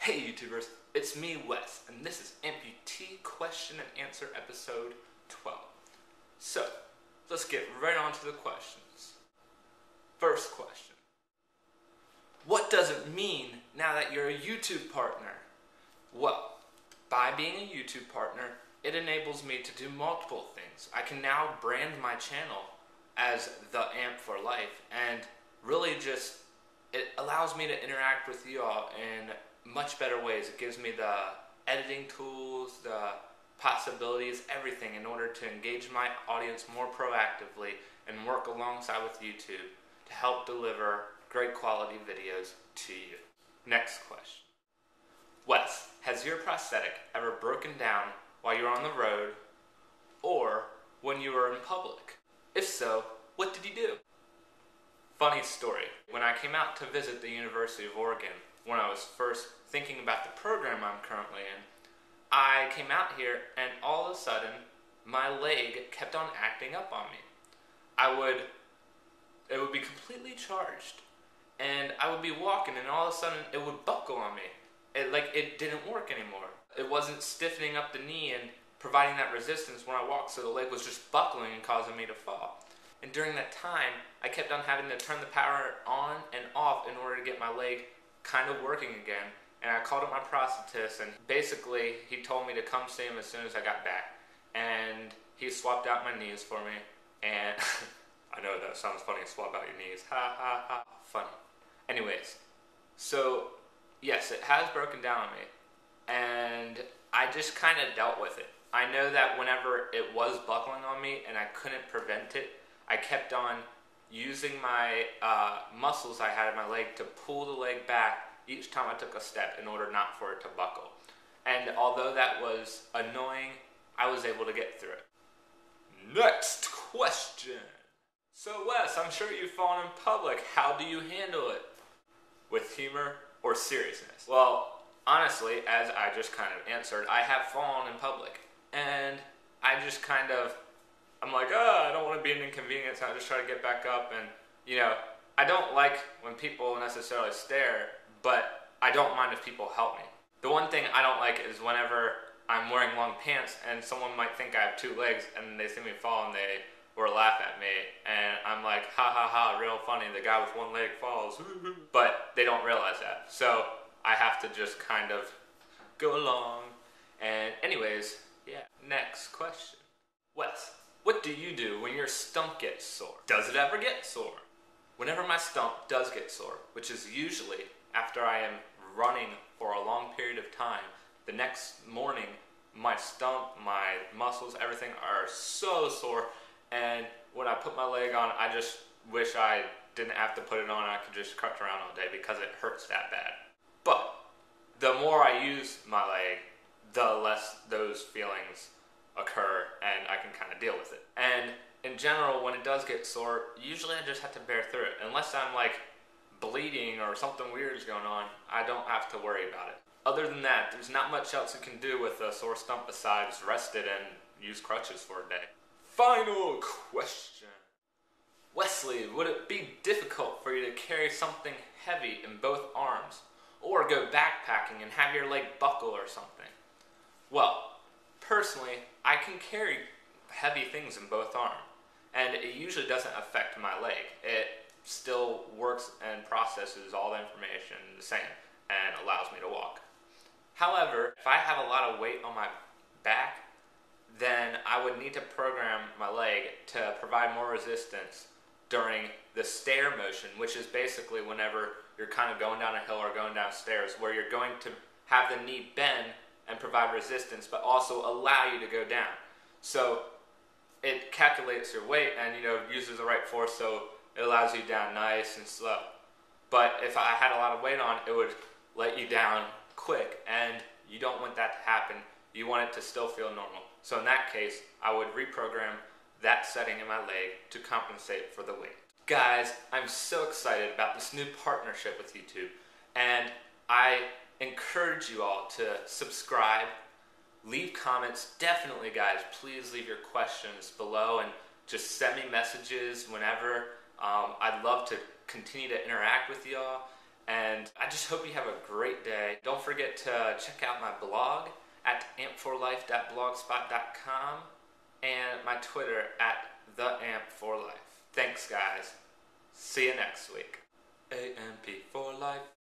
Hey YouTubers, it's me Wes, and this is Amputee Question and Answer episode 12. So, let's get right on to the questions. First question. What does it mean now that you're a YouTube partner? Well, by being a YouTube partner, it enables me to do multiple things. I can now brand my channel as The Amp for Life, and really just, it allows me to interact with you all in much better ways. It gives me the editing tools, the possibilities, everything in order to engage my audience more proactively and work alongside with YouTube to help deliver great quality videos to you. Next question. Wes, has your prosthetic ever broken down while you were on the road or when you were in public? If so, what did you do? Funny story. When I came out to visit the University of Oregon, when I was first thinking about the program I'm currently in, I came out here and all of a sudden my leg kept on acting up on me. It would be completely charged and I would be walking and all of a sudden it would buckle on me. It didn't work anymore. It wasn't stiffening up the knee and providing that resistance when I walked, so the leg was just buckling and causing me to fall. And during that time, I kept on having to turn the power on and off in order to get my leg kind of working again. And I called up my prosthetist, and basically he told me to come see him as soon as I got back. And he swapped out my knees for me, and I know that sounds funny, swap out your knees, ha ha ha, funny. Anyways, so yes, it has broken down on me, and I just kind of dealt with it. I know that whenever it was buckling on me and I couldn't prevent it, I kept on using my muscles I had in my leg to pull the leg back each time I took a step in order not for it to buckle. And although that was annoying, I was able to get through it. Next question. So Wes, I'm sure you've fallen in public. How do you handle it? With humor or seriousness? Well, honestly, as I just kind of answered, I have fallen in public. And I just kind of, I'm like, I don't want to be an inconvenience. I just try to get back up. And, I don't like when people necessarily stare, but I don't mind if people help me. The one thing I don't like is whenever I'm wearing long pants and someone might think I have two legs and they see me fall and they or laugh at me. And I'm like, ha ha ha, real funny. The guy with one leg falls. But they don't realize that. So I have to just kind of go along. And anyways, yeah. Next question. Wes, what do you do when your stump gets sore? Does it ever get sore? Whenever my stump does get sore, which is usually after I am running for a long period of time, the next morning my stump, my muscles, everything are so sore, and when I put my leg on, I just wish I didn't have to put it on and I could just crutch around all day because it hurts that bad. But the more I use my leg, the less those feelings occur and I can kind of deal with it. And in general, when it does get sore, usually I just have to bear through it. Unless I'm like bleeding or something weird is going on, I don't have to worry about it. Other than that, there's not much else you can do with a sore stump besides rest it and use crutches for a day. Final question. Wesley, would it be difficult for you to carry something heavy in both arms? Or go backpacking and have your leg buckle or something? Well, personally, I can carry heavy things in both arms. And it usually doesn't affect my leg. It still works and processes all the information the same and allows me to walk. However, if I have a lot of weight on my back, then I would need to program my leg to provide more resistance during the stair motion, which is basically whenever you're kind of going down a hill or going downstairs, where you're going to have the knee bend and provide resistance, but also allow you to go down. So it calculates your weight and uses the right force, so it allows you down nice and slow. But if I had a lot of weight on, it would let you down quick, and you don't want that to happen. You want it to still feel normal. So in that case, I would reprogram that setting in my leg to compensate for the weight. Guys, I'm so excited about this new partnership with YouTube, and I encourage you all to subscribe, leave comments. Definitely, guys, please leave your questions below and just send me messages whenever. I'd love to continue to interact with y'all, And I just hope you have a great day. Don't forget to check out my blog at ampforlife.blogspot.com and my Twitter at theamp4life. Thanks, guys. See you next week. AMP for life.